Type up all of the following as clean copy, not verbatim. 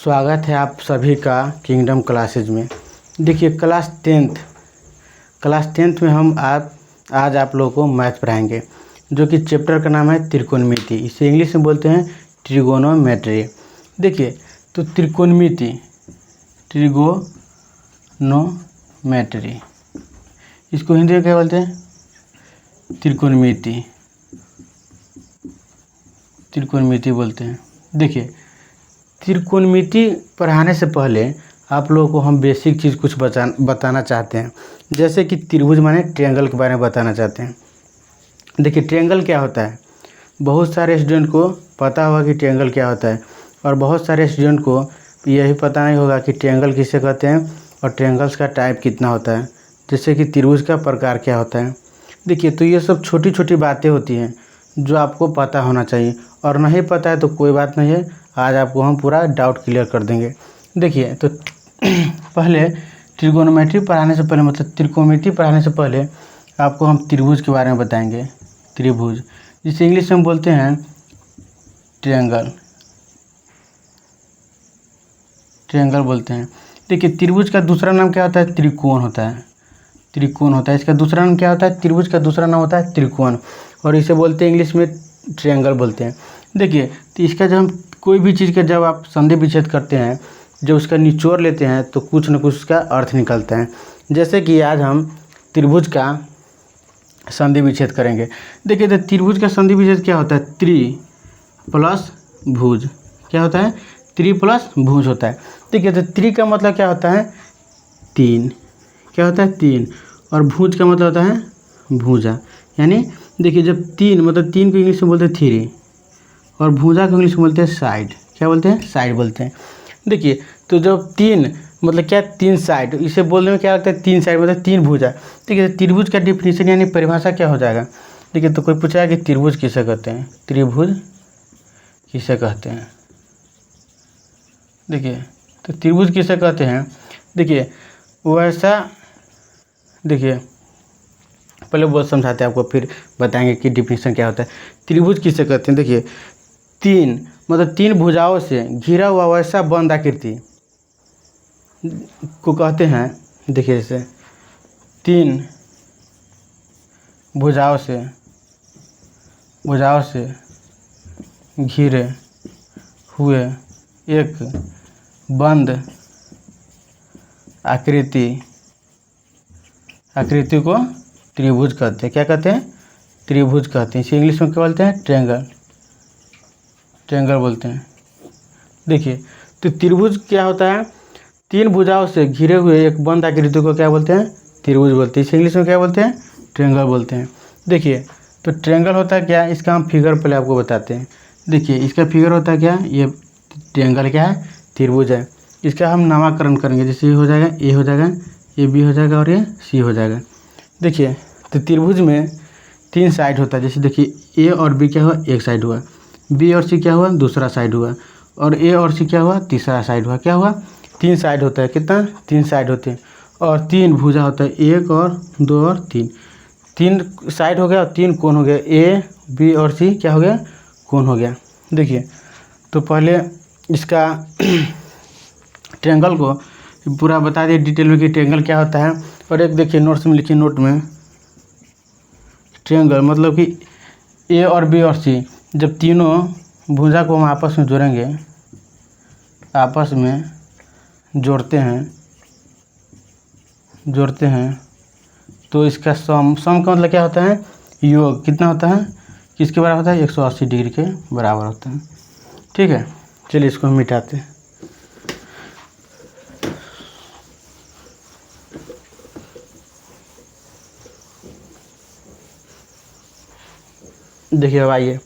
स्वागत है आप सभी का किंगडम क्लासेज में। देखिए क्लास टेंथ में हम आज आप लोगों को मैथ पढ़ाएंगे, जो कि चैप्टर का नाम है त्रिकोणमिति। इसे इंग्लिश में बोलते हैं ट्रिगोनोमेट्री। देखिए तो ट्रिगोनोमेट्री, इसको हिंदी में क्या बोलते हैं? त्रिकोणमिति बोलते हैं। देखिए त्रिकोणमिति पढ़ाने से पहले आप लोगों को हम बेसिक चीज़ कुछ बताना चाहते हैं, जैसे कि त्रिभुज माने ट्रायंगल के बारे में बताना चाहते हैं। देखिए ट्रायंगल क्या होता है, बहुत सारे स्टूडेंट को पता होगा कि ट्रायंगल क्या होता है, और बहुत सारे स्टूडेंट को यही पता नहीं होगा कि ट्रायंगल किसे कहते हैं और ट्रायंगल्स का टाइप कितना होता है, जैसे कि त्रिभुज का प्रकार क्या होता है। देखिए तो ये सब छोटी छोटी बातें होती हैं जो आपको पता होना चाहिए, और नहीं पता है तो कोई बात नहीं है, आज आपको हम पूरा डाउट क्लियर कर देंगे। देखिए तो पहले ट्रिगोनोमेट्री पढ़ाने से पहले, मतलब त्रिकोणमिति पढ़ाने से पहले आपको हम त्रिभुज के बारे में बताएंगे। त्रिभुज जिसे इंग्लिश में बोलते हैं ट्रायंगल बोलते हैं। देखिए त्रिभुज का दूसरा नाम क्या होता है? त्रिकोण होता है। इसका दूसरा नाम क्या होता है? त्रिभुज का दूसरा नाम होता है त्रिकोण, और इसे बोलते हैं इंग्लिश में ट्रायंगल बोलते हैं। देखिए तो इसका जब हम कोई भी चीज़ का जब आप संधि विच्छेद करते हैं, जब उसका निचोड़ लेते हैं तो कुछ न कुछ उसका अर्थ निकलता है। जैसे कि आज हम त्रिभुज का संधि विच्छेद करेंगे। देखिए तो त्रिभुज का संधि विच्छेद क्या होता है? त्रि प्लस भुज। क्या होता है? त्रि प्लस भुज होता है। देखिए तो त्रि का मतलब क्या होता है? तीन। क्या होता है? तीन। और भुज का मतलब होता है भुजा। यानी देखिए जब तीन, मतलब तीन को इंग्लिश में बोलते हैं थ्री, और भुजा को इंग्लिश में बोलते हैं साइड। क्या बोलते हैं? साइड बोलते हैं। देखिए तो जब तीन मतलब क्या? तीन साइड, इसे बोलने में क्या लगता है? तीन साइड मतलब तीन भुजा। देखिए त्रिभुज का डिफिनीशन यानी परिभाषा क्या हो जाएगा? देखिए तो कोई पूछा है कि त्रिभुज किसे कहते हैं? त्रिभुज किसे कहते हैं? देखिए तो त्रिभुज किसे कहते हैं? देखिए वैसा, देखिए पहले बहुत समझाते हैं आपको, फिर बताएंगे कि डिफिनीशन क्या होता है। त्रिभुज किसे कहते हैं? देखिए तीन मतलब तीन भुजाओं से घिरा हुआ वैसा बंद आकृति को कहते हैं। देखिए जैसे तीन भुजाओं से घिरे हुए एक बंद आकृति को त्रिभुज कहते हैं। क्या कहते हैं? त्रिभुज कहते हैं। इसे इंग्लिश में क्या बोलते हैं? ट्रायंगल बोलते हैं। देखिए तो त्रिभुज क्या होता है? तीन भुजाओं से घिरे हुए एक बंद आकृति को क्या बोलते हैं? त्रिभुज बोलते हैं। इसे इंग्लिश में क्या बोलते हैं? ट्रायंगल बोलते हैं। देखिए तो ट्रायंगल होता है क्या? इसका हम फिगर पहले आपको बताते हैं। देखिए इसका फिगर होता है क्या? ये ट्रायंगल क्या है? त्रिभुज है। इसका हम नामकरण करेंगे, जैसे ये हो जाएगा, ए हो जाएगा, ये बी हो जाएगा, और ये सी हो जाएगा। देखिए तो त्रिभुज में तीन साइड होता है। जैसे देखिए ए और बी क्या हुआ? एक साइड हुआ, बी और सी क्या हुआ? दूसरा साइड हुआ, और ए और सी क्या हुआ? तीसरा साइड हुआ। क्या हुआ? तीन साइड होता है। कितना? तीन साइड होते हैं, और तीन भुजा होता है, एक और दो और तीन। तीन साइड हो गया और तीन कोण हो गया, ए बी और सी क्या हो गया? कोण हो गया। देखिए तो पहले इसका ट्रायंगल को पूरा बता दिए डिटेल में कि ट्रायंगल क्या होता है। और एक देखिए नोट्स में लिखिए, नोट में ट्रायंगल मतलब कि ए और बी और सी जब तीनों भुजा को हम आपस में जोड़ेंगे, आपस में जोड़ते हैं तो इसका सम का मतलब क्या होता है? योग। कितना होता है? किसके बराबर होता है? 180 डिग्री के बराबर होता है। ठीक है, चलिए इसको हम मिटाते हैं। देखिए अब आइए,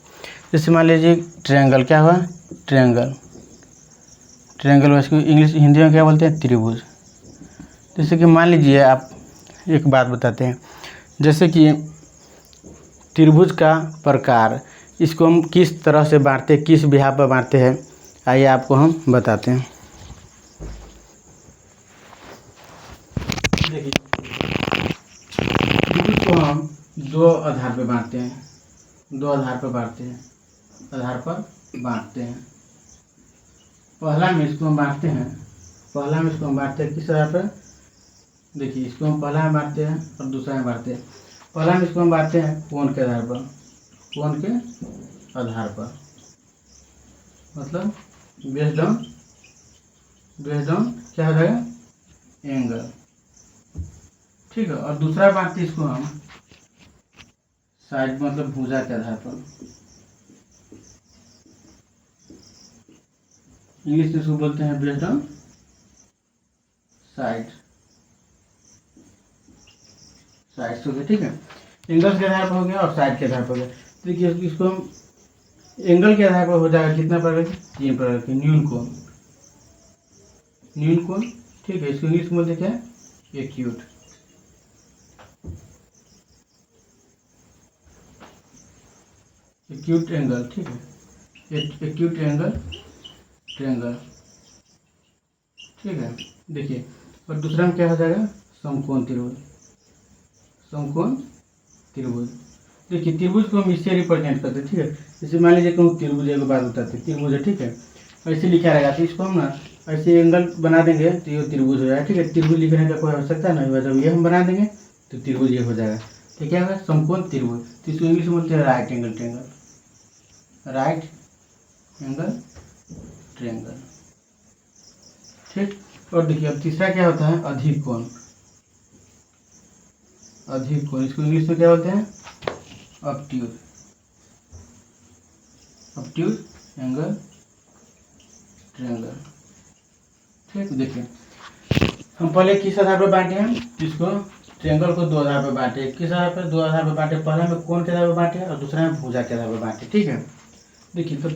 जैसे मान लीजिए ट्रायंगल क्या हुआ? ट्रायंगल इसको इंग्लिश हिंदी में क्या बोलते हैं? त्रिभुज। जैसे कि मान लीजिए आप, एक बात बताते हैं, जैसे कि त्रिभुज का प्रकार, इसको हम किस तरह से बांटते हैं, किस विभाग पर बांटते हैं, आइए आपको हम बताते हैं। देखिए त्रिभुज को हम दो आधार पर बांटते हैं। पहला में इसको हम बांटते हैं, पहला में इसको हम बांटते हैं किस आधार पर, देखिए इसको हम पहला में बांटते हैं और दूसरा में बांटते हैं। पहला में इसको हम बांटते हैं कोण के आधार पर, कोण के आधार पर, मतलब बेस्ड ऑन क्या हो जाएगा, एंगल, ठीक है। और दूसरा बांटते इसको हम साइड, मतलब भुजा के आधार पर। इंग्लिश में इसको बोलते हैं बेस्ड ऑन साइड, साइड हो गया, ठीक है। एंगल के आधार पर हो गया और साइड के आधार पर हो गया। देखिए इसको हम एंगल के आधार पर हो जाएगा कितना प्रकार के, 3 प्रकार के, न्यून कोण, न्यून कोण, ठीक है। इसको इंग्लिश में बोलते क्या है, एक्यूट, एक्यूट एंगल, ठीक है, एक्यूट एंगल ट्रायंगल, ठीक है। देखिए और दूसरा में क्या हो जाएगा, समकोण त्रिभुज, समकोण त्रिभुज। देखिए त्रिभुज को हम इससे रिप्रेजेंट करते हैं, ठीक है। जैसे मान लीजिए कहूँ त्रिभुज, एक बात बताते हैं, त्रिभुज है, ठीक है, ऐसे लिखा रहेगा तो इसको हम ना ऐसे एंगल बना देंगे तो ये त्रिभुज हो जाएगा, ठीक है। त्रिभुज लिखने का कोई आवश्यकता नहीं होगा, जब ये हम बना देंगे तो त्रिभुज ये हो जाएगा, तो क्या होगा, समकोण त्रिभुज। तो इसको इंग्लिश में बोलते हैं right angle triangle, right angle triangle, ठीक। और देखिए अब तीसरा क्या होता है, अधिक कोण, अधिक कोण, इसको इंग्लिश में क्या बोलते हैं, ऑब्ट्यूज, ऑब्ट्यूज एंगल ट्रायंगल, ठीक। देखिए हम पहले किस आधार पर बांटे हैं, इसको ट्रायंगल को 2 आधार पर बांटे, किस आधार पर, 2 आधार पर बांटे। पहला में कोण के आधार पर बांटे और दूसरा में भुजा के आधार पर बांटे, ठीक है। देखिए तो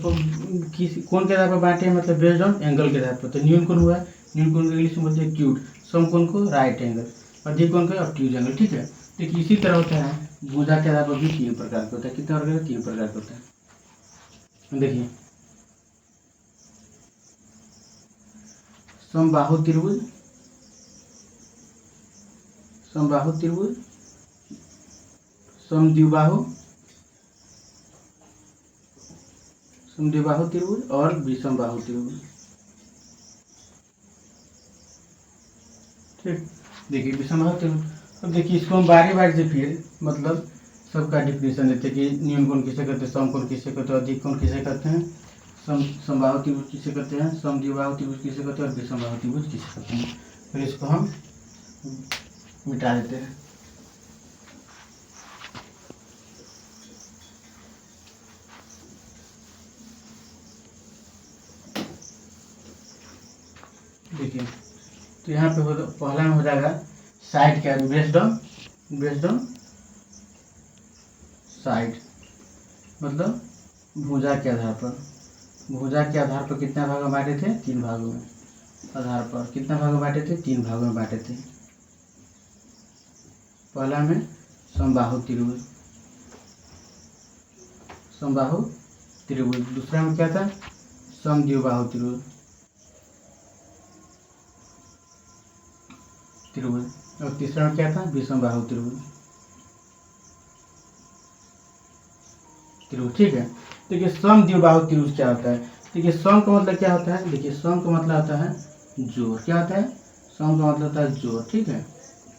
किस कोण के आधार पर बांटे, मतलब बेस्ड ऑन एंगल के आधार पर। तो न्यून कोण हुआ, न्यून कोण को इंग्लिश में बोलते हैं एक्यूट, समकोण को राइट एंगल, अधिक कोण को ऑब्ट्यूज एंगल, ठीक है। देखिए इसी तरह होता है भुजा के आधार पर भी 3 प्रकार का होता है, कितने प्रकार का, 3 प्रकार का होता है। देखिए समबाहु त्रिभुज, समबाहु त्रिभुज, समद्विबाहु, समद्विबाहु त्रिभुज और विषमबाहु त्रिभुज, ठीक। देखिए विषमबाहु त्रिभुज, अब देखिए इसको हम बारी बारी से फिर मतलब सबका डिफिनेशन देते हैं कि न्यून कोण किसे कहते हैं, समकोण किसे कहते हैं, अधिक कोण किसे कहते हैं, समबाहु त्रिभुज किसे कहते हैं, समद्विबाहु त्रिभुज किसे कहते हैं और विषमबाहु त्रिभुज किसे कहते हैं। फिर इसको हम मिटा देते हैं। देखिए तो यहाँ पे पहला में हो जाएगा साइड क्या, based on, based on side, मतलब भुजा के आधार पर, भुजा के आधार पर कितना भाग में बांटे थे, 3 भागों में, आधार पर कितना भाग में बांटे थे, 3 भागों में बांटे थे। पहला में समबाहु त्रिभुज, समबाहु त्रिभुज, दूसरा में क्या था, समद्विबाहु त्रिभुज, त्रिभुज, और तीसरा में क्या था, विषमबाहु त्रिभुज, त्रिभुज, ठीक है। देखिए समद्विबाहु त्रिभुज क्या होता है, देखिए सम का मतलब क्या होता है, देखिए सम का मतलब होता है जोड़, क्या होता है, सम का मतलब होता है जोड़, ठीक है।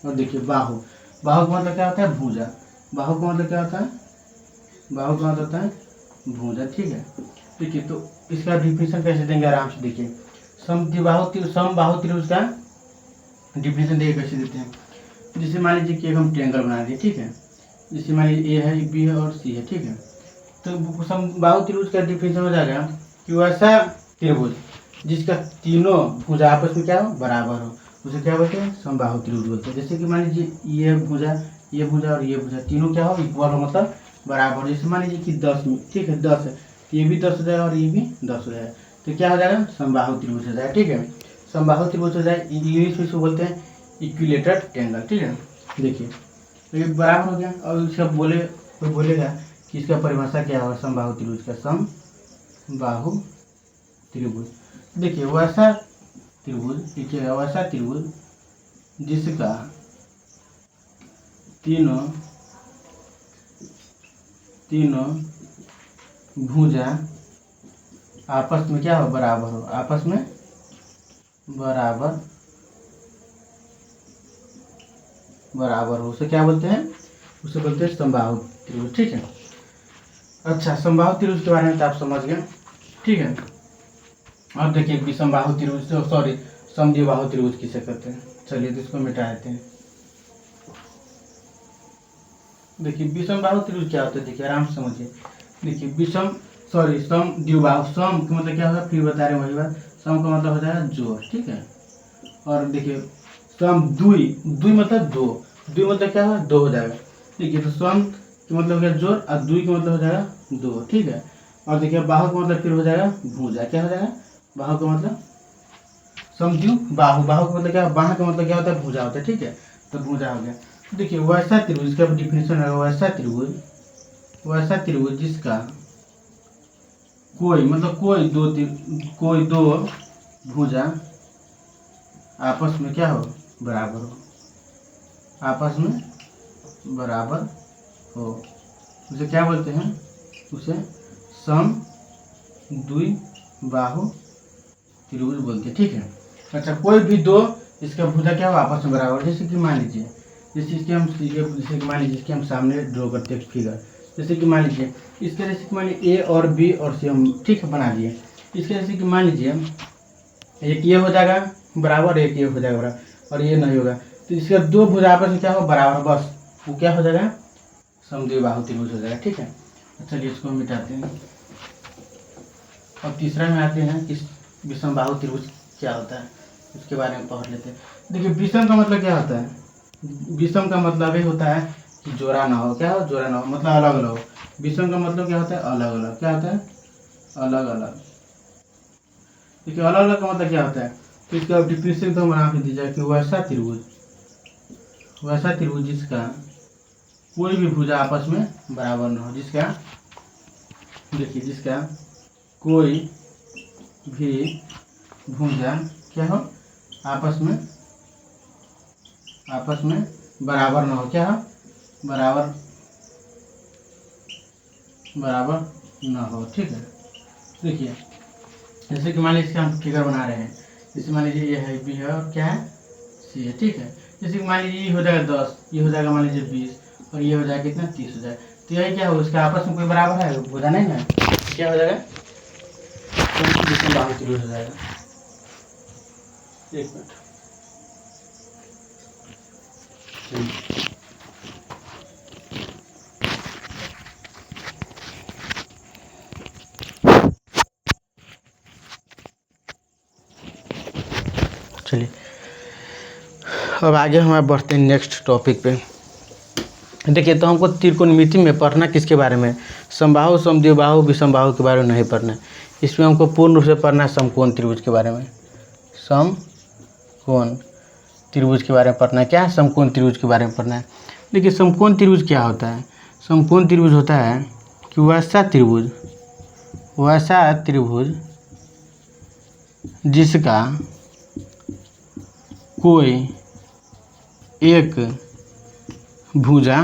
और देखिए बाहु, बाहु का मतलब क्या होता है, भुजा, बाहु का मतलब क्या होता है, बाहु का मतलब होता है भुजा, ठीक है। देखिए तो इसका डिफिनेशन कैसे देंगे, आराम से देखिए, समबाहु त्रिभुज का डिफिनेशन देखिए कैसे देते हैं। जैसे मान लीजिए कि एक हम ट्रायंगल बना दिए, ठीक है, जैसे मान लीजिए ए है, बी है और सी है, ठीक है। तो समबाहु त्रिभुज का डिफिनेशन हो जाएगा कि वैसा त्रिभुज जिसका तीनों भुजा आपस में क्या हो, बराबर हो, उसे क्या बोलते हैं, समबाहु त्रिभुज बोलते हैं। जैसे कि मान लीजिए ये भुजा, ये भुजा और ये भुजा तीनों क्या हो, इक्वल हो, मतलब बराबर। जैसे मान लीजिए कि 10 में, ठीक है, 10 है, ये भी 10 हो जाएगा और ये भी 10 हो जाएगा, तो क्या हो जाएगा, समबाहु त्रिभुज हो जाएगा, ठीक है। समबाहु त्रिभुज हो जाए, इंग्लिश में इसको बोलते हैं इक्विलेटरल ट्रायंगल, ठीक है। देखिए तो ये बराबर हो गया। और इसका कोई बोलेगा कि इसका परिभाषा क्या होगा, समबाहु त्रिभुज का, समबाहु त्रिभुज, देखिए वैसा त्रिभुज, देखिए वैसा त्रिभुज जिसका तीनों भुजा आपस में क्या हो, बराबर हो, आपस में बराबर बराबर हो, उसे क्या बोलते हैं, उसे बोलते हैं समबाहु त्रिभुज। ठीक है। अच्छा, समबाहु त्रिभुज के बारे में तो आप समझ गए। ठीक है। अब देखिए विषमबाहु त्रिभुज, सॉरी समद्विबाहु त्रिभुज किसे कहते हैं। चलिए तो इसको मिटा देते हैं। देखिए विषमबाहु त्रिभुज क्या होता है, देखिए आराम से समझिए। देखिए समद्विबाहु, सम का मतलब क्या होगा, फिर बता रहे हैं वही बात, सम का मतलब होता है जोड़। ठीक है। और देखिए सम द्वि, द्वि मतलब दो, द्वि मतलब क्या होगा, दो हो जाएगा। देखिए तो सम का मतलब हो गया जोड़ और द्वि का मतलब हो जाएगा दो। ठीक है। और देखिए बाहु का मतलब फिर हो जाएगा भुजा, क्या हो जाएगा, बाहु का मतलब समद्विबाहु, बाहु का मतलब क्या, बाह का मतलब क्या होता है, भुजा होता है। ठीक है। तो भुजा हो गया। देखिए वैसा त्रिभुज का डिफिनेशन है, वैसा त्रिभुज जिसका कोई मतलब कोई दो भुजा आपस में क्या हो, बराबर हो, आपस में बराबर हो, उसे क्या बोलते हैं, उसे समद्विबाहु त्रिभुज बोलते हैं। ठीक है। अच्छा, कोई भी दो इसका भुजा क्या हो, आपस में बराबर। जैसे कि मान लीजिए, जैसे कि मान लीजिए इसके हम सामने ड्रॉ करते हैं फिगर। जैसे कि मान लीजिए इसके, जैसे कि मान लीजिए ए और बी और सी हम ठीक है बना दिए। इसके जैसे कि मान लीजिए एक ये हो जाएगा बराबर, एक ये हो जाएगा बराबर, और ये नहीं होगा, तो इसका दो भुजा आपस में क्या हो, बराबर, बस वो क्या हो जाएगा, समद्विबाहु त्रिभुज हो जाएगा। ठीक है। चलिए इसको हम मिटाते हैं। अब तीसरा में आते हैं कि विषमबाहु त्रिभुज क्या होता है, उसके बारे में पढ़ लेते हैं। देखिए विषम का मतलब क्या होता है, विषम का मतलब ये होता है कि जोड़ा ना हो, क्या हो, जोड़ा ना हो, मतलब अलग अलग हो। विषम का मतलब क्या होता है, अलग अलग, क्या होता है, अलग अलग। देखिए अलग अलग का मतलब क्या होता है, तो इसका डिफिनेशन तो बना के दीजिए कि वैसा त्रिभुज जिसका कोई भी भुजा आपस में बराबर न हो, जिसका, देखिए जिसका कोई भी भुजा क्या हो, आपस में बराबर न हो, क्या हो, बराबर न हो। ठीक है। देखिए जैसे कि मान लीजिए इसका हम फिगर बना रहे हैं, जैसे मान लीजिए ये है बी है और क्या है सी है। ठीक है। जैसे कि मान लीजिए ये हो जाएगा 10, ये हो जाएगा मान लीजिए 20, और ये हो जाएगा कितना, 30 हो जाएगा। तो यही क्या हो, इसका आपस में कोई बराबर है, भुजा नहीं ना, क्या हो जाएगा, विषमबाहु त्रिभुज हो जाएगा। एक मिनट, चलिए अब आगे हम बढ़ते हैं नेक्स्ट टॉपिक पे। देखिए तो हमको त्रिकोणमिति में पढ़ना किसके बारे में, समबाहु, समद्विबाहु, विषमबाहु के बारे में नहीं पढ़ना है। इसमें हमको पूर्ण रूप से पढ़ना है समकोण त्रिभुज के बारे में, समकोण त्रिभुज के बारे में पढ़ना है। क्या है, समकोण त्रिभुज के बारे में पढ़ना है। देखिए समकोण त्रिभुज क्या होता है, समकोण त्रिभुज होता है कि वैसा त्रिभुज जिसका कोई एक भुजा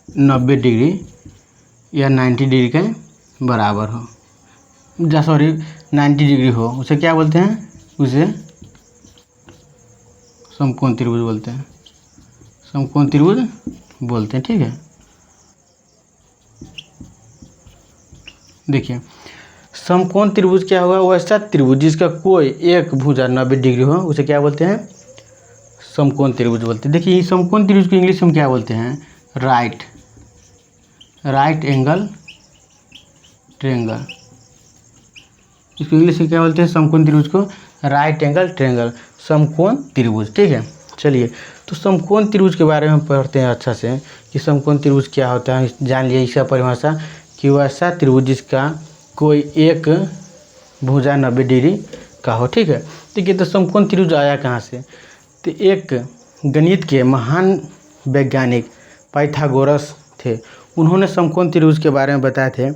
90 डिग्री या 90 डिग्री के बराबर हो, 90 डिग्री हो, उसे क्या बोलते हैं, उसे समकोण त्रिभुज बोलते हैं, समकोण त्रिभुज बोलते हैं। ठीक है। देखिए समकोण त्रिभुज क्या होगा, वैसा त्रिभुज जिसका कोई एक भुजा 90 डिग्री हो, उसे क्या बोलते हैं, समकोण त्रिभुज बोलते हैं। देखिए समकोण त्रिभुज को इंग्लिश में क्या बोलते हैं, राइट एंगल ट्रायंगल। इसको इंग्लिश में क्या बोलते हैं, समकोण त्रिभुज को राइट एंगल ट्रायंगल, समकोण त्रिभुज। ठीक है। चलिए तो समकोण त्रिभुज के बारे में पढ़ते हैं अच्छा से कि समकोण त्रिभुज क्या होता है, जान लिया इसका परिभाषा कि वैसा त्रिभुज जिसका कोई एक भुजा 90 डिग्री का हो। ठीक है। देखिए तो समकोण त्रिभुज आया कहाँ से, तो एक गणित के महान वैज्ञानिक पाइथागोरस थे, उन्होंने समकोण त्रिभुज के बारे में बताए थे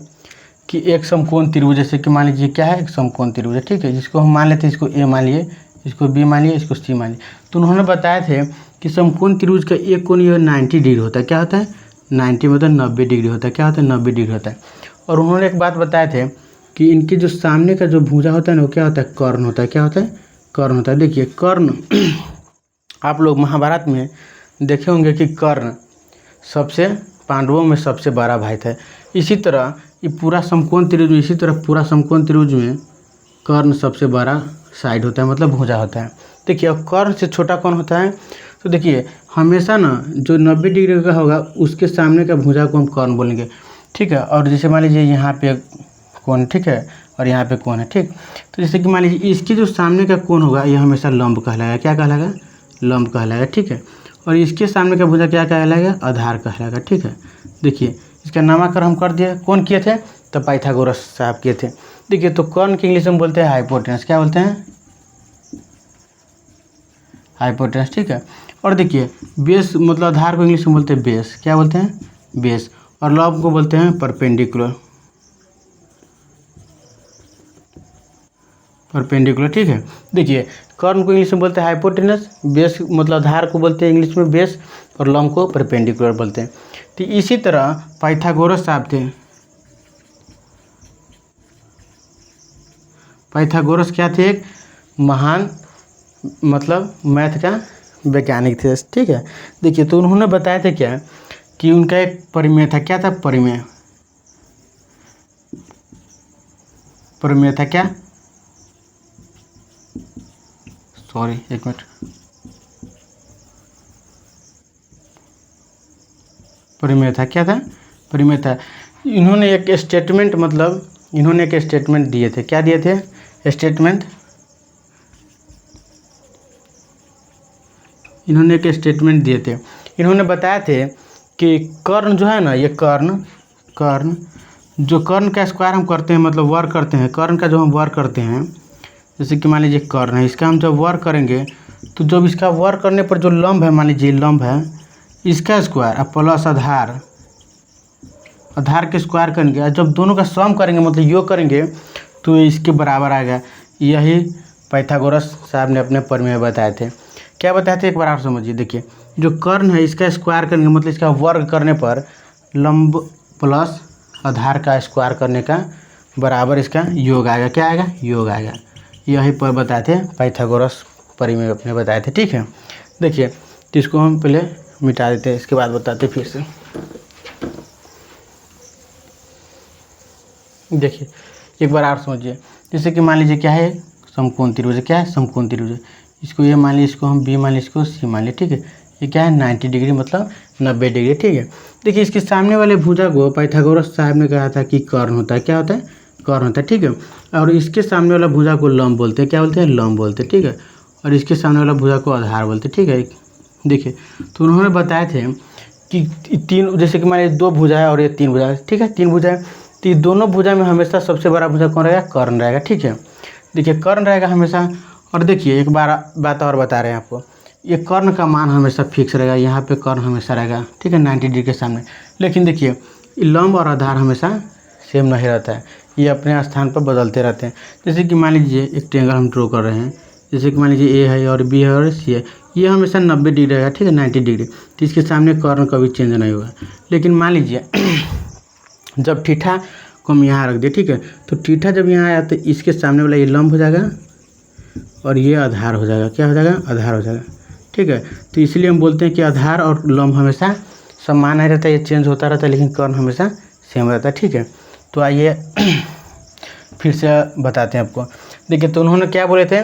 कि एक समकोण त्रिभुज, जैसे कि मान लीजिए क्या है, एक समकोण त्रिभुज है। ठीक है। जिसको हम मान लेते हैं, इसको ए मान लिए, इसको बी मान लिए, इसको सी मान लिए। तो उन्होंने बताए थे कि समकोण त्रिभुज का एक कोण ये 90 डिग्री होता है। क्या होता है, 90 मतलब 90 डिग्री होता है। क्या होता है, 90 डिग्री होता है। और उन्होंने एक बात बताए थे कि इनके जो सामने का जो भुजा होता है ना वो क्या होता है, कर्ण होता है। क्या होता है, कर्ण होता है। देखिए कर्ण आप लोग महाभारत में देखे होंगे कि कर्ण सबसे पांडवों में सबसे बड़ा भाई था। इसी तरह ये पूरा समकोण त्रिभुज, इसी तरह पूरा समकोण त्रिभुज में कर्ण सबसे बड़ा साइड होता है, मतलब भुजा होता है। देखिए अब कर्ण से छोटा कौन होता है, तो देखिए हमेशा ना जो 90 डिग्री का होगा उसके सामने का भुजा को हम कर्ण बोलेंगे, ठीक है। और जैसे मान लीजिए यहाँ पे कोण, ठीक है, और यहाँ पे कोण है, ठीक। तो जैसे कि मान लीजिए इसके जो सामने का कोण होगा ये हमेशा लंब कहलाएगा। क्या कहलाएगा, लंब कहलाएगा, ठीक है। और इसके सामने का भुजा क्या कहलाएगा, आधार कहलाएगा, ठीक है। देखिए इसका नामकरण हम कर दिए, कौन किए थे, तो पाइथागोरस साहब किए थे। देखिए तो कर्ण की इंग्लिश में बोलते हैं हाइपोटेनस। क्या बोलते हैं, हाइपोटेनस, ठीक है। और देखिए बेस मतलब आधार को इंग्लिश में बोलते हैं बेस। क्या बोलते हैं, बेस। और लंब को बोलते हैं परपेंडिकुलर, परपेंडिकुलर, ठीक है। देखिए कर्ण को इंग्लिश में बोलते हैं हाइपोटेनस, बेस मतलब आधार को बोलते हैं इंग्लिश में बेस, और लंब को परपेंडिकुलर बोलते हैं। तो इसी तरह पाइथागोरस साहब थे। पाइथागोरस क्या थे, एक महान मतलब मैथ का वैज्ञानिक थे, ठीक है। देखिए तो उन्होंने बताया था क्या कि उनका एक परिमेय था। क्या था, परिमेय, परिमेय था क्या, सॉरी एक मिनट, परिमेय था। क्या था, परिमेय था। इन्होंने एक स्टेटमेंट मतलब इन्होंने एक स्टेटमेंट दिए थे। क्या दिए थे, स्टेटमेंट, इन्होंने एक स्टेटमेंट दिए थे। इन्होंने बताया थे कि कर्ण जो है ना, ये कर्ण जो कर्ण का स्क्वायर हम करते हैं मतलब वर्ग करते हैं, कर्ण का जो हम वर्ग करते हैं, जैसे कि मान लीजिए कर्ण है, इसका हम जब वर्ग करेंगे तो जब इसका वर्ग करने पर जो लंब है, मान लीजिए लंब है, इसका स्क्वायर और प्लस आधार, आधार के स्क्वायर करेंगे, जब दोनों का सम करेंगे मतलब योग करेंगे तो इसके बराबर आएगा। यही पाइथागोरस साहब ने अपने परिमेय बताए थे। क्या बताए थे, एक बार आप समझिए। देखिए जो कर्ण है इसका स्क्वायर करेंगे मतलब इसका वर्ग करने पर लंब प्लस आधार का स्क्वायर करने का बराबर इसका योग आएगा। क्या आएगा, योग आएगा। यही पर बताए थे पाइथागोरस परिमेय अपने बताए थे, ठीक है। देखिए तो इसको हम पहले मिटा देते हैं, इसके बाद बताते फिर से। देखिए एक बार आप समझिए, जैसे कि मान लीजिए क्या है, समकोण त्रिभुज। क्या है, समकोण त्रिभुज। इसको ये मान लीजिए, इसको हम बी मान लीजिए, इसको सी मान लीजिए, ठीक है। ये क्या है, 90 डिग्री मतलब 90 डिग्री, ठीक है। देखिए इसके सामने वाले भुजा को पाइथागोरस साहब ने कहा था कि कर्ण होता है। क्या होता है, कर्ण होता है, ठीक है। और इसके सामने वाला भुजा को लंब बोलते हैं। क्या बोलते हैं, लंब बोलते हैं, ठीक है। और इसके सामने वाला भुजा को आधार बोलते हैं, ठीक है। देखिए तो उन्होंने बताए थे कि तीन, जैसे कि मान लीजिए 2 भुजा है और ये 3 भुजा है, ठीक है, 3 भुजा है। तो ये दोनों भुजा में हमेशा सबसे बड़ा भुजा कौन रहेगा, कर्ण रहेगा, ठीक है। देखिए कर्ण रहेगा हमेशा। और देखिए एक बात और बता रहे हैं आपको, ये कर्ण का मान हमेशा फिक्स रहेगा, यहाँ पे कर्ण हमेशा रहेगा, ठीक है, 90 डिग्री के सामने। लेकिन देखिए लंब और आधार हमेशा सेम नहीं रहता है, ये अपने स्थान पर बदलते रहते हैं। जैसे कि मान लीजिए एक ट्रायंगल हम ड्रॉ कर रहे हैं, जैसे कि मान लीजिए ए है और बी है और सी है, ये हमेशा 90 डिग्री रहेगा, ठीक है, 90 डिग्री। तो इसके सामने कर्ण कभी चेंज नहीं होगा। लेकिन मान लीजिए जब थीटा को हम यहाँ रख दिए, ठीक है, तो थीटा जब यहाँ आया तो इसके सामने वाला ये लंब हो जाएगा और ये आधार हो जाएगा। क्या हो जाएगा, आधार हो जाएगा, ठीक है। तो इसलिए हम बोलते हैं कि आधार और लंब हमेशा समान नहीं रहता, ये चेंज होता रहता है, लेकिन कर्ण हमेशा सेम रहता है, ठीक है। तो आइए फिर से बताते हैं आपको। देखिए तो उन्होंने क्या बोले थे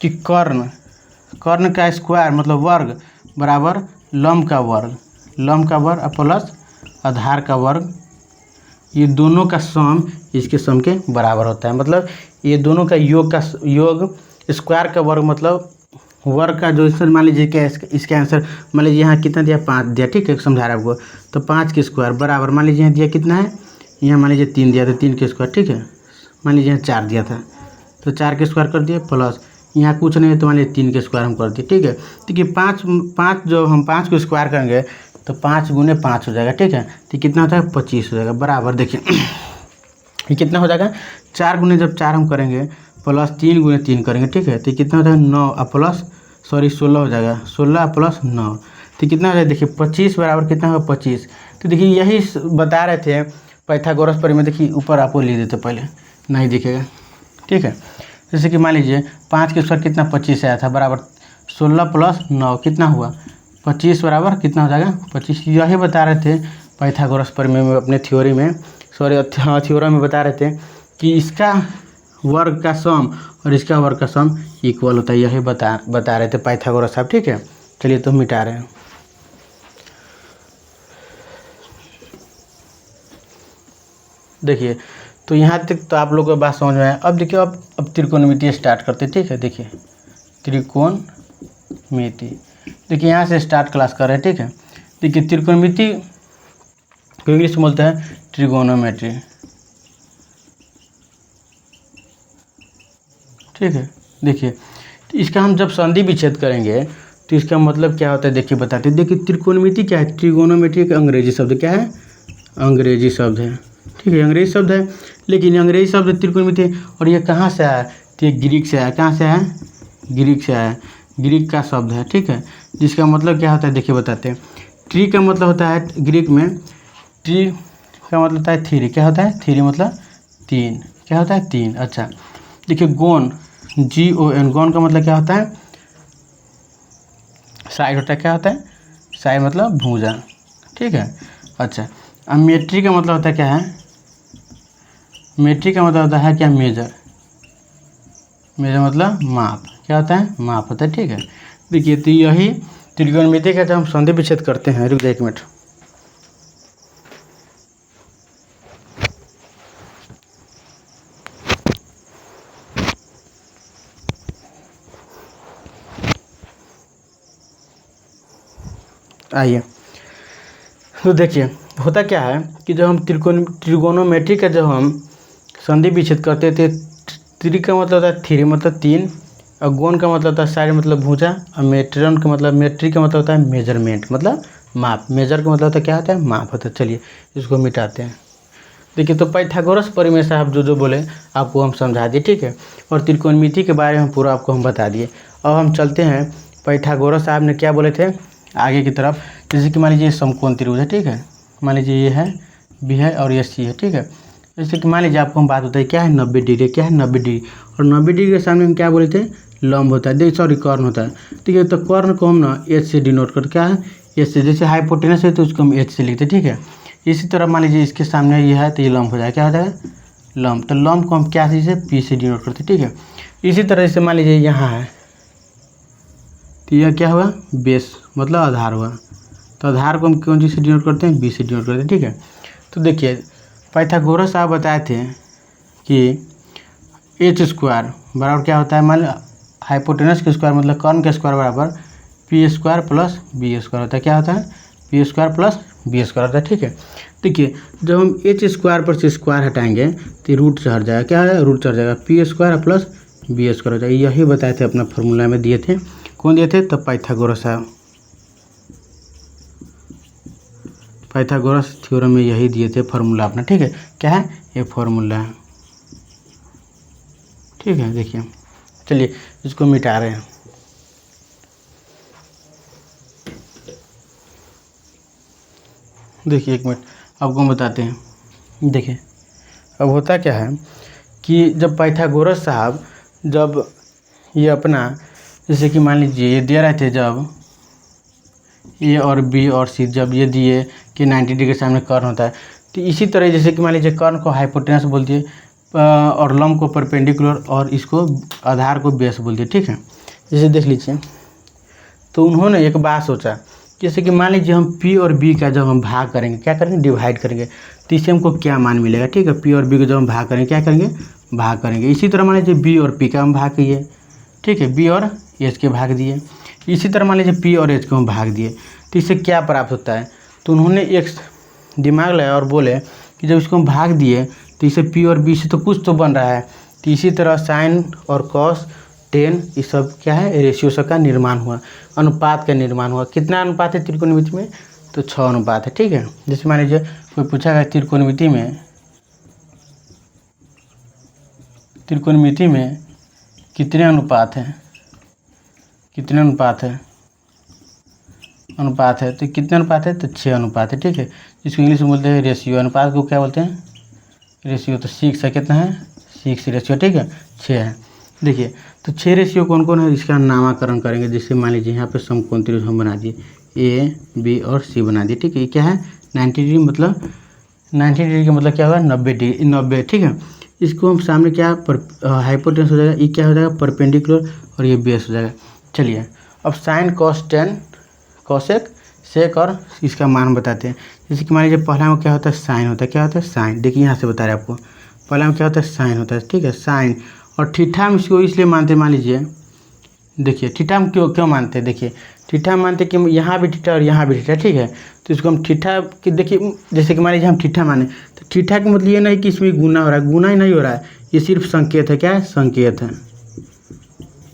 कि कर्ण का स्क्वायर मतलब वर्ग बराबर लंब का वर्ग, लंब का वर्ग प्लस आधार का वर्ग, ये दोनों का सम इसके सम के बराबर होता है। मतलब ये दोनों का योग स्क्वायर का वर्ग मतलब वर्ग का जो आंसर मान लीजिए क्या इसका आंसर मान लीजिए यहाँ कितना दिया, 5 दिया, ठीक है, समझा रहा है आपको। तो 5 के स्क्वायर बराबर मान लीजिए यहाँ दिया कितना है, यहाँ मान लीजिए 3 दिया था, 3 के स्क्वायर, ठीक है। मान लीजिए यहाँ 4 दिया था तो 4 के स्क्वायर कर दिए, प्लस यहाँ कुछ नहीं है तो मान लीजिए 3 के स्क्वायर हम कर दिए, ठीक है। देखिए 5 जो हम 5 को स्क्वायर करेंगे तो 5 गुने 5 हो जाएगा, ठीक है। तो कितना होता है, 25 हो जाएगा, बराबर। देखिए ये कितना हो जाएगा, 4 गुने जब 4 हम करेंगे प्लस 3 गुने 3 करेंगे, ठीक है, तो कितना हो जाएगा 9 प्लस 16 हो जाएगा, 16 प्लस 9 तो कितना हो जाएगा, देखिए 25 बराबर कितना होगा, 25। तो देखिए यही बता रहे थे पाइथागोरस परिमेय। देखिए ऊपर आपको लिख देते पहले, नहीं दिखेगा, ठीक है। जैसे कि मान लीजिए 5 के स्क्वायर कितना 25 आया था, बराबर 16 + 9 कितना हुआ 25 बराबर कितना हो जाएगा 25। यही बता रहे थे पाइथागोरस प्रमेय में अपने थ्योरी में, थ्योरम में बता रहे थे कि इसका वर्ग का सम और इसका वर्ग का सम इक्वल होता है, यही बता रहे थे पाइथागोरस साहब, ठीक है। चलिए तो मिटा रहे हैं। देखिए तो यहाँ तक तो आप लोगों को बात समझ में आया। अब देखिए अब त्रिकोणमिति स्टार्ट करते हैं, ठीक है। देखिए त्रिकोणमिति, देखिए यहाँ से स्टार्ट क्लास कर रहे हैं, ठीक है। देखिए त्रिकोणमिति को इंग्लिश में बोलते हैं ट्रिगोनोमेट्री, ठीक है। देखिए तो इसका हम जब संधि विच्छेद करेंगे तो इसका मतलब क्या होता है देखिए बताते हैं। देखिए त्रिकोणमिति क्या है, ट्रिगोनोमेट्री एक अंग्रेजी शब्द क्या है, अंग्रेजी शब्द है, ठीक है, अंग्रेजी शब्द है। लेकिन अंग्रेजी शब्द त्रिकोणमिति और ये कहाँ से आया, तो ये ग्रीक से आया। कहाँ से आया, ग्रीक से आया, ग्रीक का शब्द है, ठीक है। जिसका मतलब क्या होता है देखिए बताते हैं। ट्री का मतलब होता है ग्रीक में, ट्री का मतलब होता है थ्री, क्या होता है थ्री मतलब तीन, क्या होता है तीन। अच्छा देखिए गोन, GON, गोन का मतलब क्या होता है साइड होता है, क्या होता है साइड मतलब भुजा, ठीक है। अच्छा अब मेट्री का मतलब होता है क्या है, मेट्री का मतलब होता है क्या मेजर, मेजर मतलब माप, क्या होता है माप होता है, ठीक है। देखिए तो यही त्रिकोणमिति का जब हम संधि विच्छेद करते हैं, रुक जाइए 1 मिनट। आइए तो देखिए होता क्या है कि जब हम त्रिकोणोमेट्री का जब हम संधि विच्छेद करते थे, त्रि का मतलब होता है थ्री मतलब तीन, और गोन का मतलब होता है साइड मतलब भुजा, और मेट्रन का मतलब मेट्री का मतलब होता है मेजरमेंट मतलब माप, मेजर का मतलब होता है क्या होता है माप होता है। चलिए इसको मिटाते हैं। देखिए तो पाइथागोरस प्रमेय से आप जो बोले आपको हम समझा दिए, ठीक है। और त्रिकोणमिति के बारे में पूरा आपको हम बता दिए। अब हम चलते हैं पाइथागोरस साहब ने क्या बोले थे आगे की तरफ। जैसे कि मान लीजिए समकोण त्रिभुज है, ठीक है। मान लीजिए ये है बी है और ये सी है, ठीक है। जैसे कि मान लीजिए आपको हम बात होता है क्या है 90 डिग्री, क्या है 90 डिग्री, और 90 डिग्री के सामने हम क्या बोले थे लंब होता है, देखिए सॉरी कर्ण होता है, ठीक है। तो कर्ण को हम ना एच से डिनोट करते, क्या है एच से, जैसे हाइपोटेनस है तो उसको हम एच से लिखते हैं, ठीक है। इसी तरह मान लीजिए इसके सामने ये है तो ये लंब हो जाएगा, क्या हो जाएगा लंब। तो लंब को हम क्या से पी से डिनोट करते हैं, ठीक है। इसी तरह से मान लीजिए यहाँ है तो यह क्या हुआ बेस मतलब आधार हुआ, तो आधार को हम कौन चीज़ से डिनोट करते हैं बी से डिनोट करते हैं, ठीक है। तो देखिए पाइथागोरस साहब बताए थे कि एच स्क्वायर बराबर क्या होता है, मान हाइपोटेनस के स्क्वायर मतलब कर्ण के स्क्वायर बराबर P square plus B square होता है, क्या होता है P square plus B square होता है, ठीक है। देखिए जब हम एच स्क्वायर पर से स्क्वायर हटाएंगे तो रूट से हट जाएगा, क्या है रूट से हट जाएगा, P square plus B square हो जाएगा। यही बताए थे अपना फॉर्मूला में दिए थे, कौन दिए थे तब पाइथागोरस साहब, पाइथागोरस थ्योरम में यही दिए थे फार्मूला अपना, ठीक है। क्या है ये फार्मूला है, ठीक है। देखिए चलिए इसको मिटा रहे हैं। देखिए 1 मिनट आपको हम बताते हैं। देखिए अब होता क्या है कि जब पाइथागोरस साहब जब ये अपना जैसे कि मान लीजिए ये दे रहे थे, जब ए और बी और सी जब ये दिए कि 90 डिग्री के सामने कर्ण होता है, तो इसी तरह जैसे कि मान लीजिए कर्ण को हाइपोटेनस बोल दिए और लंब को परपेंडिकुलर और इसको आधार को बेस बोल दिए, ठीक है। जैसे देख लीजिए तो उन्होंने एक बात सोचा, जैसे कि मान लीजिए हम पी और बी का जब हम भाग करेंगे क्या करेंगे डिवाइड करेंगे तो इससे हमको क्या मान मिलेगा, ठीक है। पी और बी को जब हम भाग करेंगे क्या करेंगे भाग करेंगे। इसी तरह मान लीजिए बी और पी का हम भाग किए, ठीक है, बी और एच के भाग दिए। इसी तरह मान लीजिए पी और एच को हम भाग दिए तो इससे क्या प्राप्त होता है, तो उन्होंने एक दिमाग लगाया और बोले कि जब इसको हम भाग दिए तो इसे पी और बी से तो कुछ तो बन रहा है, तो इसी तरह साइन और कॉस टेन ये सब क्या है रेशियो सब का निर्माण हुआ, अनुपात का निर्माण हुआ। कितना अनुपात है त्रिकोणमिति में, तो 6 अनुपात है, ठीक है। जैसे मान लीजिए कोई पूछा गया त्रिकोणमिति में कितने अनुपात हैं, कितने अनुपात है तो कितने अनुपात है तो 6 अनुपात है, ठीक है। जिसको इंग्लिश में बोलते हैं रेशियो, अनुपात को क्या बोलते हैं रेशियो। तो 6 है कितना है 6 रेशियो, ठीक है 6 है। देखिए तो 6 रेशियो कौन कौन है, इसका नामकरण करेंगे। जैसे मान लीजिए यहाँ पे समकोण त्रिभुज हम बना दिए, ए बी और सी बना दिए, ठीक है। ये क्या है 90 डिग्री, मतलब 90 डिग्री का मतलब क्या होगा 90 डिग्री, 90, ठीक है। इसको हम सामने क्या हाइपोटेनस हो जाएगा, ये क्या हो जाएगा परपेंडिकुलर, और ये बेस हो जाएगा। चलिए अब sine cos tan cosec sec और इसका मान बताते हैं। जैसे कि मान लीजिए पहला में क्या होता है साइन होता है, क्या होता है साइन। देखिए यहाँ से बता रहे हैं आपको, पहला में क्या होता है साइन होता है, ठीक है साइन। और थीटा में इसको इसलिए मानते हैं, मान लीजिए देखिए थीटा में क्यों मानते हैं, देखिए थीटा मानते हैं कि यहाँ भी थीटा और यहाँ भी थीटा, ठीक है। तो इसको हम थीटा की देखिए, जैसे कि मान लीजिए हम थीटा माने, तो थीटा का मतलब ये नहीं कि इसमें गुना हो रहा है, गुना ही नहीं हो रहा है, ये सिर्फ संकेत है। क्या है संकेत है,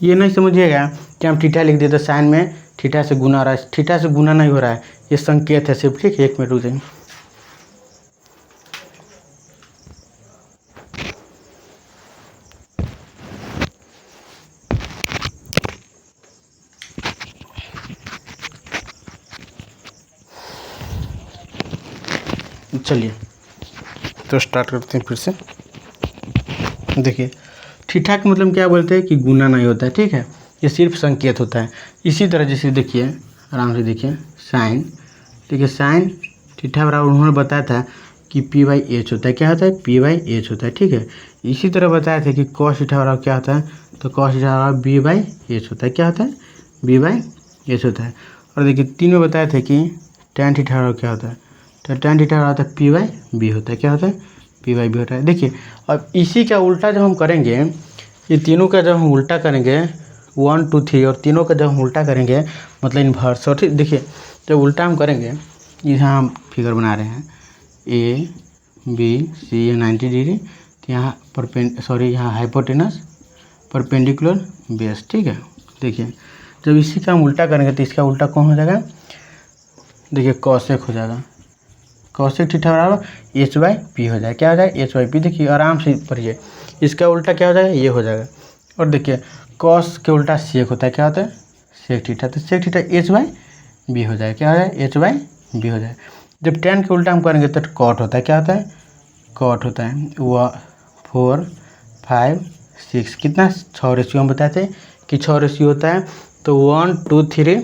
ये नहीं समझिएगा कि हम थीटा लिख देते साइन में थीटा से गुना हो रहा है, थीटा से गुना नहीं हो रहा है, ये संकेत है सिर्फ, ठीक है। 1 मिनट रुक जाइए। चलिए तो स्टार्ट करते हैं फिर से। देखिए थीटा का मतलब क्या बोलते हैं कि गुना नहीं होता है, ठीक है, ये सिर्फ संकेत होता है। इसी तरह जैसे देखिए आराम से देखिए साइन, देखिए साइन थीटा बराबर उन्होंने बताया था कि p/h होता है, क्या होता है p/h होता है, ठीक है। इसी तरह बताया था कि कॉस थीटा बराबर क्या होता है, तो कॉस थीटा बराबर b/h होता है, क्या होता है b/h होता है। और देखिए 3 में बताया था कि tan थीटा बराबर क्या होता है, तो tan थीटा बराबर होता है p/b होता है, क्या होता है p/b होता है। देखिए अब इसी का उल्टा जब हम करेंगे, ये तीनों का जब हम उल्टा करेंगे 1 2 3 और तीनों का जब हम उल्टा करेंगे मतलब इन्वर्स, और ठीक देखिए जब उल्टा हम करेंगे, यहाँ हम फिगर बना रहे हैं ए बी सी, ये 90 डिग्री, तो यहाँ यहाँ हाइपोटेनस परपेंडिकुलर बेस, ठीक है। देखिए जब इसी का हम उल्टा करेंगे तो इसका उल्टा कौन हो जाएगा, देखिए कॉसेक हो जाएगा, कॉसेक थीटा बराबर h/p हो जाएगा, क्या हो जाएगा h/p। देखिए आराम से पढ़िए, इसका उल्टा क्या हो जाएगा ये हो जाएगा। और देखिए कॉस के उल्टा सेक होता है, क्या होता है सेक थीटा, तो सेक थीटा h/b हो जाएगा, क्या हो जाएगा h/b हो जाएगा। जब tan के उल्टा हम करेंगे तो कॉट होता है, क्या होता है कॉट होता है। 4 5 6 कितना 6 रेशियो हम बताते हैं कि 6 रेशियो होता है, तो 1 2 3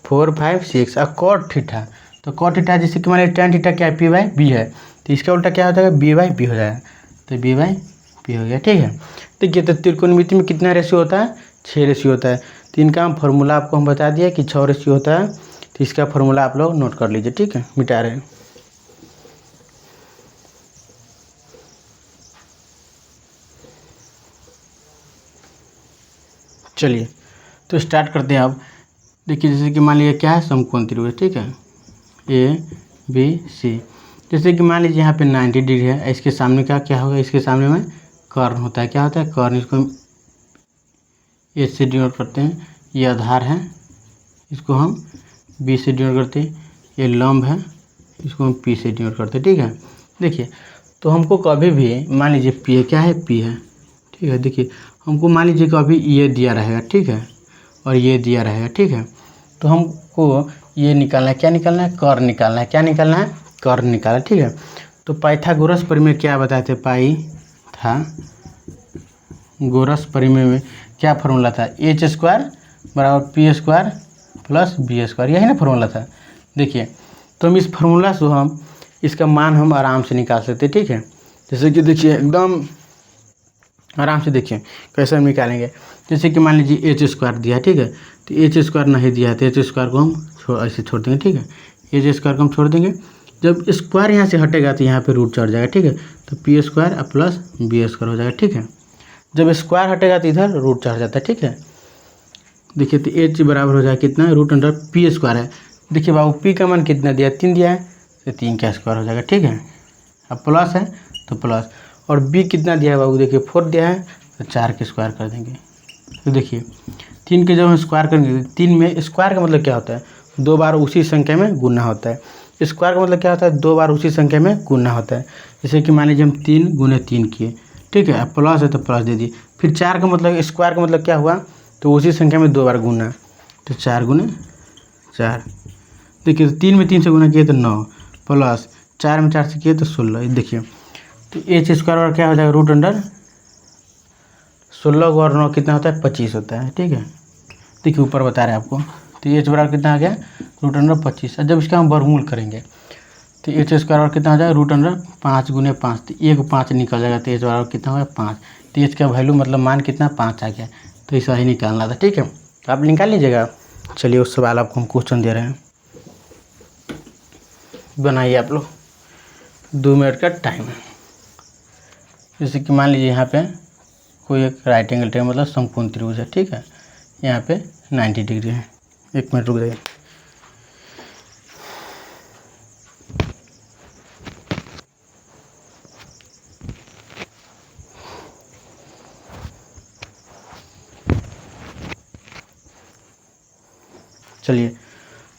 4 5 6 और कॉट थीटा, तो कॉट थीटा जैसे कि मान tan थीटा क्या है p/b है, तो इसका उल्टा क्या हो जाएगा b/b हो जाएगा, तो b/b हो गया, ठीक है। देखिए तो त्रिकोणमिति में कितना रेशियो होता है 6 रेशियो होता है। तो इनका हम फार्मूला आपको हम बता दिया कि 6 रेशियो होता है, तो इसका फार्मूला आप लोग नोट कर लीजिए, ठीक है, मिटा रहे हैं। चलिए तो स्टार्ट करते हैं अब। देखिए जैसे कि मान लीजिए क्या है समकोण त्रिभुज, ठीक है ए बी सी। जैसे कि मान लीजिए यहाँ पे 90 डिग्री है, इसके सामने का क्या होगा, इसके सामने में कर्ण होता है, क्या होता है कर्ण, इसको ए से डिनोट करते हैं, ये आधार है, इसको हम बी से डिनोट करते हैं, ये लंब है, इसको हम पी से डिनोट करते हैं, ठीक है। देखिए तो हमको कभी भी मान लीजिए पी क्या है पी है, ठीक है। देखिए हमको मान लीजिए कि अभी ये दिया रहेगा, ठीक है, और ये दिया रहेगा, ठीक है। तो हमको ये निकालना है, क्या निकालना है कर्ण निकालना है, क्या निकालना है कर्ण निकालना है, ठीक है। तो पाइथागोरस परिमेय क्या बताए थे, पाइथागोरस परिमेय में क्या फार्मूला था, h² बराबर p² प्लस b², यही ना फार्मूला था। देखिए तो हम इस फार्मूला से हम इसका मान हम आराम से निकाल सकते हैं, ठीक है। जैसे कि देखिए एकदम आराम से देखिए कैसे हम निकालेंगे। जैसे कि मान लीजिए h² दिया है, ठीक है, तो h² नहीं दिया है तो h² को हम ऐसे छोड़ देंगे, ठीक है, h² को हम छोड़ देंगे। जब स्क्वायर यहाँ से हटेगा तो यहाँ पे रूट चढ़ जाएगा, ठीक है, तो p² प्लस b² हो जाएगा, ठीक है। जब स्क्वायर हटेगा तो इधर रूट चढ़ जाता है, ठीक है। देखिए तो h बराबर हो जाएगा कितना √p² है। देखिए बाबू p का मान कितना दिया 3 दिया है, तो 3 का स्क्वायर हो जाएगा, ठीक है। अब प्लस है तो प्लस, और b कितना दिया है बाबू, देखिए 4 दिया है, तो 4 के स्क्वायर कर देंगे। तो देखिए 3 के जब हम स्क्वायर करेंगे, 3 में स्क्वायर का मतलब क्या होता है 2 बार उसी संख्या में गुना होता है। स्क्वायर का मतलब क्या होता है 2 बार उसी संख्या में गुना होता है। जैसे कि मान लीजिए हम 3 गुने 3 किए, ठीक है, अब प्लस है तो प्लस दे दिए। फिर 4 का मतलब स्क्वायर का मतलब क्या हुआ, तो उसी संख्या में 2 बार गुना, तो 4 गुने 4। देखिए तो 3 में 3 से गुना किए तो 9 प्लस 4 में 4 से किए तो 16। देखिए तो h² क्या हो जाएगा 16 और 9 कितना होता है 25 होता है। ठीक है, देखिए ऊपर बता रहे हैं आपको। तो एच बराबर कितना आ गया √25। जब इसका हम वर्गमूल करेंगे तो एच स्क्वायर और कितना हो जाएगा √5 गुने 5, तो 1/5 निकल जाएगा। तो एच बराबर कितना होगा 5। तो एच का वैल्यू मतलब मान कितना 5 आ गया। तो ऐसा ही निकालना था। ठीक है, तो आप निकाल लीजिएगा। चलिए उस सवाल आपको हम क्वेश्चन दे रहे हैं, बनाइए आप लोग। 2 मिनट का टाइम है। जैसे कि मान लीजिए यहाँ पे कोई एक राइट एंगल ट्रायंगल मतलब समकोण त्रिभुज है। ठीक है, यहाँ पे 90 डिग्री है। 1 मिनट रुक जाइए। चलिए,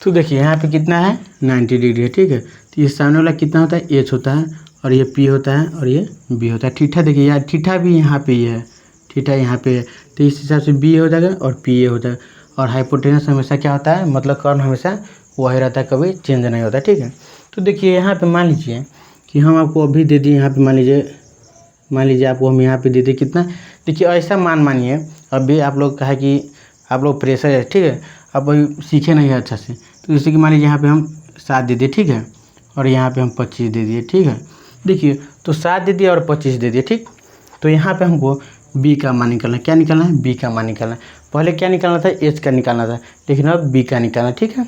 तो देखिए यहाँ पे कितना है 90 डिग्री है। ठीक है, तो ये सामने वाला कितना होता है एच होता है, और ये पी होता है, और ये बी होता है। थीटा देखिए यार, थीटा भी यहाँ पे ये है, थीटा यहाँ पे है। तो इस हिसाब से बी हो जाएगा और पी ए हो जाएगा। और हाइपोटेनस हमेशा क्या होता है, मतलब कर्ण हमेशा वही रहता है, कभी चेंज नहीं होता है। ठीक है, तो देखिए यहाँ पे मान लीजिए कि हम आपको अभी दे दिए, यहाँ पे मान लीजिए आपको हम यहाँ पे दे दिए कितना। देखिए ऐसा मानिए, अभी आप लोग कहा कि आप लोग प्रेशर है। ठीक है, अब वही सीखे नहीं है अच्छा से। तो जैसे कि मान लीजिए यहाँ पे हम 7 दे दिए। ठीक है, और यहाँ पे हम 25 दे दिए। ठीक है, देखिए तो 7 दे दिए और 25 दे दिए। ठीक, तो यहाँ पे हमको बी का मान निकालना है। क्या निकालना है, बी का मान निकालना है। पहले क्या निकालना था, एच का निकालना था, लेकिन अब बी का निकालना। ठीक है,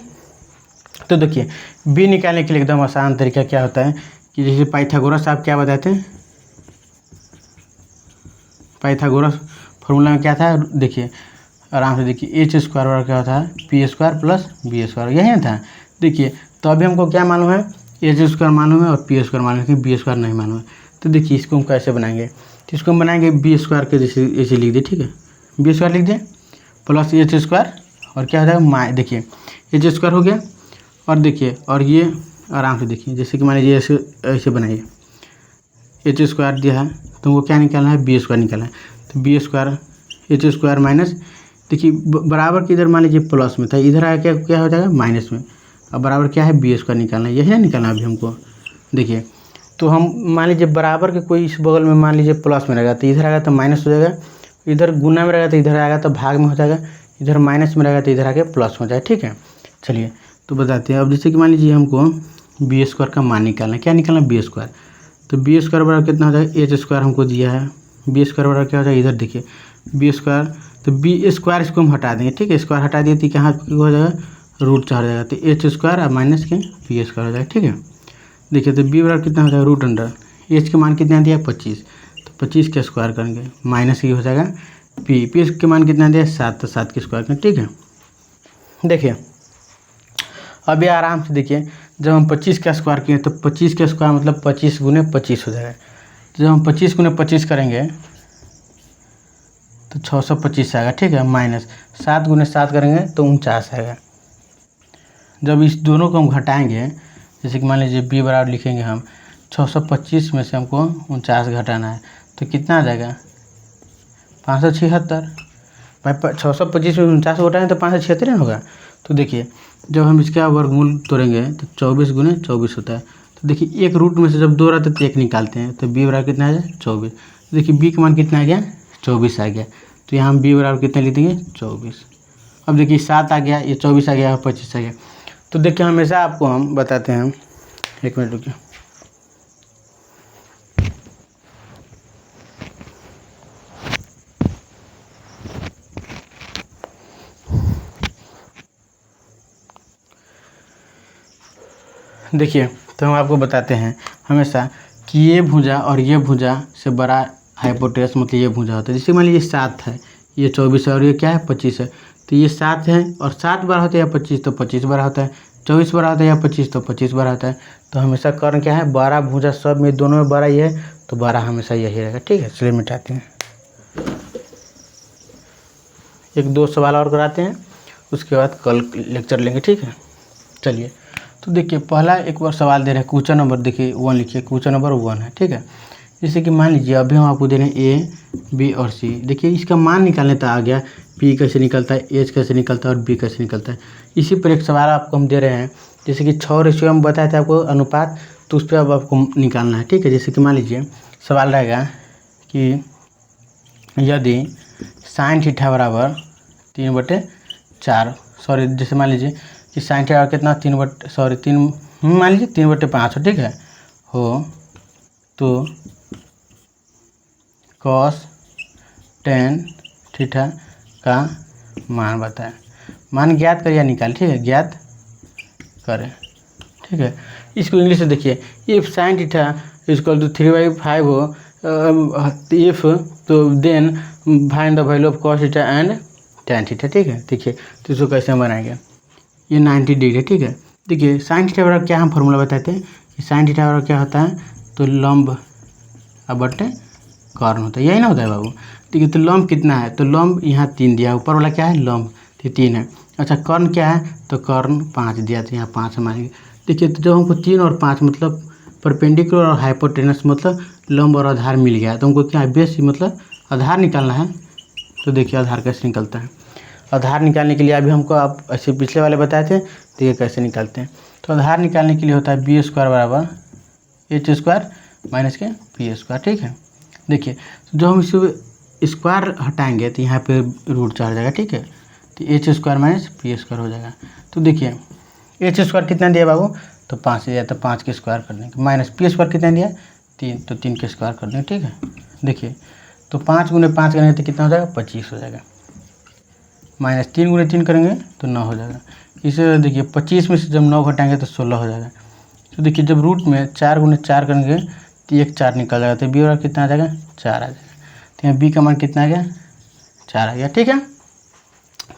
तो देखिए बी निकालने के लिए एकदम आसान तरीका क्या होता है कि जैसे पाइथागोरस आप क्या बताते हैं, पाइथागोरस फॉर्मूला में क्या था, देखिए आराम से देखिए, एच स्क्वायर बराबर क्या होता है P square plus B square, यही ना था। देखिए तो अभी हमको क्या मालूम है, एच स्क्वायर मालूम है और पी स्क्वायर मालूम है, कि बी स्क्वायर नहीं मालूम है। तो देखिए इसको हम कैसे बनाएंगे, तो इसको हम बनाएंगे बी स्क्वायर के जैसे ऐसे लिख दिए। ठीक है, बी स्क्वायर लिख दिए प्लस एच स्क्वायर, और क्या हो जाएगा देखिए एच स्क्वायर हो गया। और देखिए और ये आराम से देखिए, जैसे कि मान लीजिए ऐसे ऐसे बनाइए, एच स्क्वायर दिया है तो वो क्या निकालना है, बी स्क्वायर निकालना है। तो B square H square minus, देखिए बराबर की इधर मान लीजिए प्लस में था, इधर आया क्या हो जाएगा माइनस में। अब बराबर क्या है बी स्क्वायर निकालना है, यही ना निकालना अभी हमको। देखिए तो हम मान लीजिए बराबर के कोई इस बगल में मान लीजिए प्लस में रहेगा, तो इधर आएगा तो माइनस हो जाएगा, इधर गुना में रहेगा तो इधर आएगा तो भाग में हो जाएगा, इधर माइनस में रहेगा तो इधर आके प्लस हो जाएगा। ठीक है, चलिए तो बताते हैं। अब जैसे कि मान लीजिए हमको बी स्क्वायर का मान निकालना है। क्या निकालना है, बी स्क्वायर। तो बी स्क्वायर बराबर कितना हो जाएगा, एच स्क्वायर हमको दिया है, बी स्क्वायर बराबर क्या हो जाएगा, इधर देखिए बी स्क्वायर, तो बी स्क्वायर इसको हम हटा देंगे। ठीक है, स्क्वायर हटा दिए तो कहाँ हो जाएगा √4 हो जाएगा। तो एच स्क्वायर और माइनस के बी स्क्वायर हो जाएगा। ठीक है, देखिए तो बी बराबर कितना हो जाएगा √अंडर एच के मान कितना दिया 25, तो 25 के स्क्वायर करेंगे माइनस ये हो जाएगा पी के मान कितना दिया 7, तो 7 के स्क्वायर करेंगे। ठीक है, देखिए अभी आराम से देखिए, जब हम 25 का स्क्वायर किए तो 25 का स्क्वायर मतलब 25 गुने 25 हो जाएगा। तो जब हम 25 गुने 25 करेंगे तो 625 आएगा। ठीक है, माइनस 7 गुने 7 करेंगे तो 49 आएगा। जब इस दोनों को हम घटाएंगे, जैसे कि मान लीजिए बी बराबर लिखेंगे हम 625 में से हमको 49 घटाना है, तो कितना आ जाएगा 576। भाई 625 में 49 घटाएंगे तो 576 ना होगा। तो देखिए जब हम इसका वर्गमूल तोड़ेंगे तो 24 गुने 24 होता है। तो देखिए एक रूट में से जब 2 रहता है तो 1 निकालते हैं, तो बी बराबर कितना आ जाए 24। देखिए बी का मान कितना आ गया 24 आ गया। तो यहाँ हम बी बराबर कितना लिख देंगे 24। अब देखिए 7 आ गया, ये 24 आ गया, 25 आ गया। तो देखिए हमेशा आपको हम बताते हैं, 1 मिनट रुकिए। देखिए तो हम आपको बताते हैं हमेशा कि ये भुजा और ये भुजा से बड़ा हाइपोटेनस मतलब ये भुजा होता है। जैसे मान लीजिए 7 है, ये 24 है, और ये क्या है 25 है। तो ये 7 है और 7 बार होता है या 25 तो 25 बार होता है, 24 बार होता है या 25 तो 25 बार होता है। तो हमेशा कर्ण क्या है, बड़ा भुजा सब में दोनों में बड़ा ही है, तो बड़ा हमेशा यही रहेगा। ठीक है, चलिए मिटाते हैं, 1-2 सवाल और कराते हैं, उसके बाद कल लेक्चर लेंगे। ठीक है, चलिए तो देखिए पहला एक बार सवाल दे रहे हैं, क्वेश्चन नंबर देखिए 1 लिखिए, क्वेश्चन नंबर 1 है। ठीक है, जैसे कि मान लीजिए अभी हम आपको दे रहे हैं ए बी और सी। देखिए इसका मान निकालने तो आ गया, पी कैसे निकलता है, एच कैसे निकलता है और बी कैसे निकलता है। इसी पर एक सवाल आपको हम दे रहे हैं, जैसे कि 6:1 हम बताए थे आपको अनुपात, तो उस पर अब आपको निकालना है। ठीक है, जैसे कि मान लीजिए सवाल रहेगा कि यदि साइन थीटा बराबर 3/4, सॉरी जैसे मान लीजिए कि साइन थीटा कितना 3 मान लीजिए 3/5 हो, ठीक है, हो तो कॉस टेन थीटा का मान बताएं। मान ज्ञात करिए, निकाल, ठीक है, ज्ञात करें, ठीक है। इसको इंग्लिश में देखिए, if sine theta equal to 3/5 हो, इफ तो then find the value of cos theta and tan theta, ठीक है। देखिए तो इसको कैसे हम बनाएंगे, ये 90 डिग्री है, ठीक है। देखिए साइन थीटा बराबर क्या हम फॉर्मूला बताते हैं कि साइन थीटा बराबर क्या होता है, तो लंब बटे कर्ण होता है, यही ना होता है बाबू। ठीक है, तो लंब कितना है, तो लंब यहाँ 3 दिया, ऊपर वाला क्या है लंब, तो 3 है। अच्छा कर्ण क्या है, तो कर्ण 5 दिया, तो यहाँ 5 मानेंगे। देखिए तो जब हमको 3 और 5 मतलब परपेंडिकुलर और हाइपोटेनस मतलब लंब और आधार मिल गया, तो हमको क्या है बेस मतलब आधार निकालना है। तो देखिए आधार कैसे निकलता है, आधार निकालने के लिए अभी हमको आप ऐसे पिछले वाले बताए थे, देखिए कैसे निकालते हैं। तो आधार निकालने के लिए होता है बी स्क्वायर बराबर एच स्क्वायर माइनस के पी स्क्वायर, ठीक है। देखिए जो हम इसे स्क्वायर हटाएंगे तो यहाँ पे रूट 4 जाएगा, ठीक है, तो H square minus P square हो जाएगा। तो देखिए एच स्क्वायर कितना दिया बाबू, तो 5 दिया, तो 5 के स्क्वायर कर देंगे, माइनस पी स्क्वायर कितना दिया 3, तो 3 के स्क्वायर कर देंगे, ठीक है। देखिए तो 5 × 5 करेंगे तो कितना हो जाएगा 25 हो जाएगा, माइनस 3 × 3 करेंगे तो 9 हो जाएगा। इसे देखिए 25 में से जब 9 घटाएंगे तो 16 हो जाएगा। तो देखिए जब रूट में 4 × 4 करेंगे तो 1 4 निकल जाएगा, तो बी और कितना आ जाएगा 4 आ जाएगा। तो यहाँ बी का मान कितना आ गया 4 आ गया, ठीक है।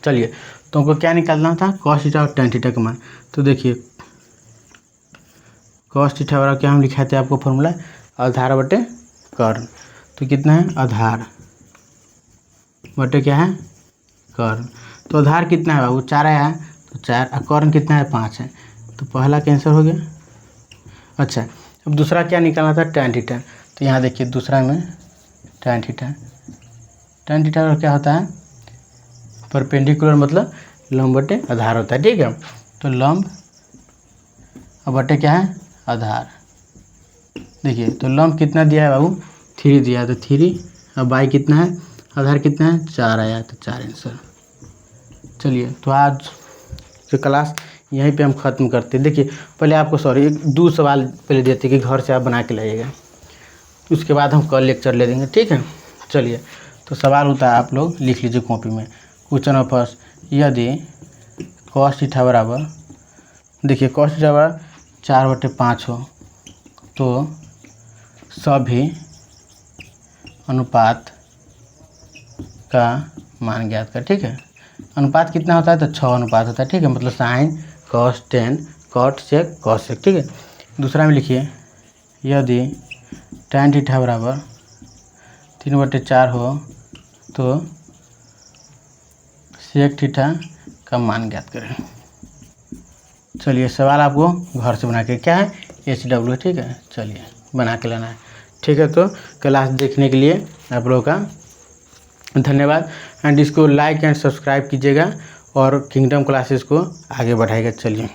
चलिए तो हमको क्या निकालना था, कॉस थीटा और टेन थीटा का मान। तो देखिए कॉस थीटा बराबर क्या हम लिखाए थे आपको फॉर्मूला, आधार बटे कर्ण। तो कितना है आधार बटे क्या है कर्ण। तो आधार कितना है बाबू 4 आया है, तो 4, और कर्ण कितना है 5 है, तो पहला कैंसिल हो गया। अच्छा अब दूसरा क्या निकालना था टेन थीटा। तो यहाँ देखिए दूसरा में टेन थीटा, टेन थीटा क्या होता है परपेंडिकुलर मतलब लंब बटे आधार होता है, ठीक है। तो लंब बटे क्या है आधार। देखिए तो लंब कितना दिया है बाबू 3 दिया है, तो 3, और बाई कितना है आधार कितना है 4 आया, तो 4 आंसर। चलिए तो आज जो क्लास यहीं पे हम ख़त्म करते हैं। देखिए पहले आपको सॉरी 2 सवाल पहले देते कि घर से आप बना के लाइएगा, उसके बाद हम कल लेक्चर ले देंगे, ठीक है। चलिए तो सवाल होता है आप लोग लिख लीजिए कॉपी में। क्वेश्चन नंबर फर्स्ट, यदि कॉस थीटा बराबर, देखिए कॉस थीटा बराबर 4/5 हो तो सभी अनुपात का मान ज्ञात कर, ठीक है। अनुपात कितना होता है, तो 6 अनुपात होता है, ठीक है, मतलब sine cos tan cot sec cosec, ठीक है। दूसरा में लिखिए यदि टेन थीटा बराबर 3/4 हो तो सेक थीटा का मान ज्ञात करें। चलिए सवाल आपको घर से बना के क्या है HW, ठीक है, चलिए बना के लाना है, ठीक है। तो क्लास देखने के लिए आप लोगों का धन्यवाद, एंड इसको लाइक एंड सब्सक्राइब कीजिएगा और किंगडम क्लासेस को आगे बढ़ाइएगा। चलिए।